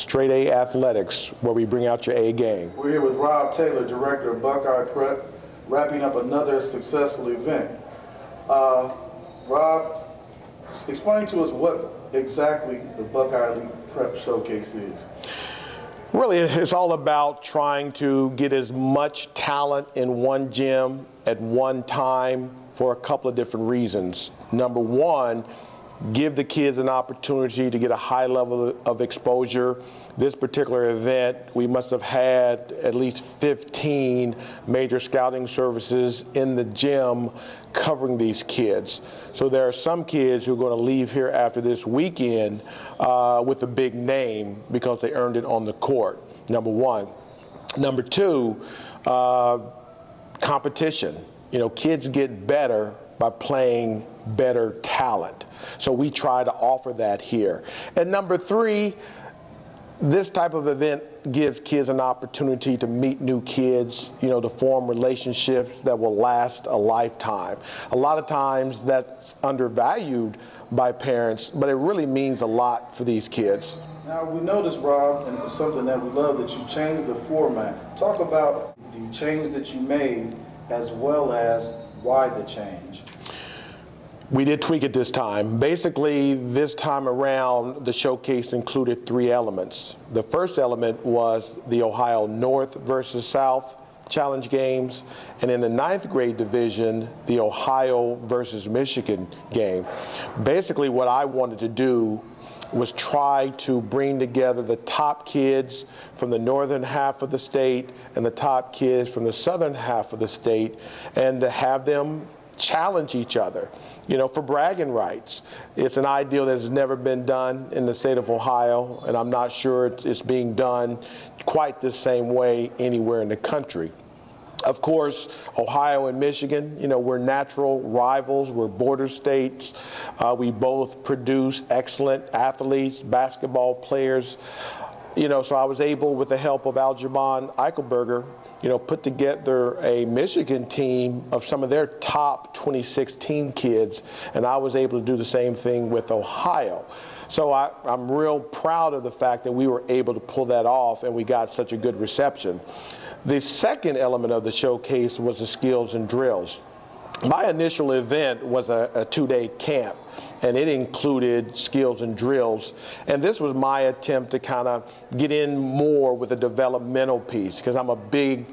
Straight A Athletics, where we bring out your A game. We're here with Rob Taylor, Director of Buckeye Prep, wrapping up another successful event. Rob, explain to us what exactly the Buckeye Prep Showcase is. Really, it's all about trying to get as much talent in one gym at one time for a couple of different reasons. Number one, give the kids an opportunity to get a high level of exposure. This particular event, we must have had at least 15 major scouting services in the gym covering these kids. So there are some kids who are going to leave here after this weekend with a big name because they earned it on the court, number one. Number two, competition. You know, kids get better by playing better talent. So we try to offer that here. And number three, this type of event gives kids an opportunity to meet new kids, you know, to form relationships that will last a lifetime. A lot of times that's undervalued by parents, but it really means a lot for these kids. Now, we noticed, Rob, and it's something that we love, that you changed the format. Talk about the change that you made as well as why the change. We did tweak it this time. Basically, this time around, the showcase included three elements. The first element was the Ohio North versus South Challenge games, and in the 9th grade division, the Ohio versus Michigan game. Basically, what I wanted to do was try to bring together the top kids from the northern half of the state and the top kids from the southern half of the state, and to have them challenge each other, you know, for bragging rights. It's an ideal that has never been done in the state of Ohio, and I'm not sure it's being done quite the same way anywhere in the country. Of course, Ohio and Michigan, you know, we're natural rivals. We're border states. We both produce excellent athletes, basketball players. You know, so I was able, with the help of Aljamain Eichelberger, you know, put together a Michigan team of some of their top 2016 kids, and I was able to do the same thing with Ohio. So I'm real proud of the fact that we were able to pull that off, and we got such a good reception. The second element of the showcase was the skills and drills. My initial event was a 2-day camp, and it included skills and drills. And this was my attempt to kind of get in more with a developmental piece, because I'm a big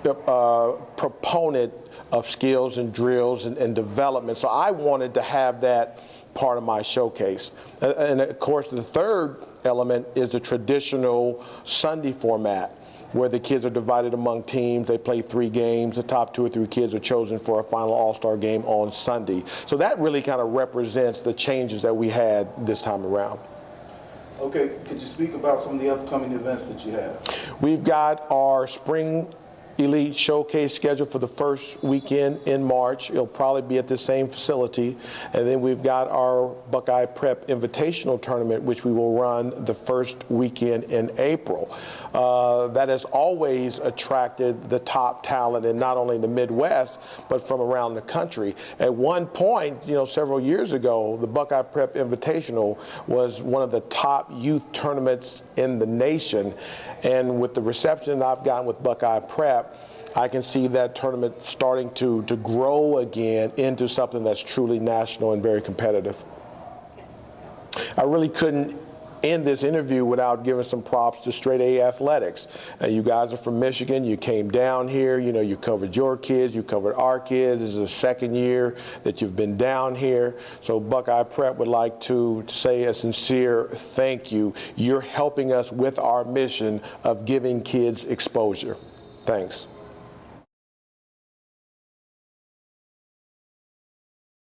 proponent of skills and drills and development. So I wanted to have that part of my showcase. And of course, the third element is the traditional Sunday format, where the kids are divided among teams. They play 3 games. The top 2 or 3 kids are chosen for a final All-Star game on Sunday. So that really kind of represents the changes that we had this time around. Okay, could you speak about some of the upcoming events that you have? We've got our Spring Elite Showcase scheduled for the first weekend in March. It'll probably be at the same facility. And then we've got our Buckeye Prep Invitational Tournament, which we will run the first weekend in April. That has always attracted the top talent in not only the Midwest, but from around the country. At one point, you know, several years ago, the Buckeye Prep Invitational was one of the top youth tournaments in the nation. And with the reception I've gotten with Buckeye Prep, I can see that tournament starting to grow again into something that's truly national and very competitive. I really couldn't end this interview without giving some props to Straight A Athletics. You guys are from Michigan. You came down here. You know, you covered your kids. You covered our kids. This is the second year that you've been down here. So Buckeye Prep would like to say a sincere thank you. You're helping us with our mission of giving kids exposure. Thanks.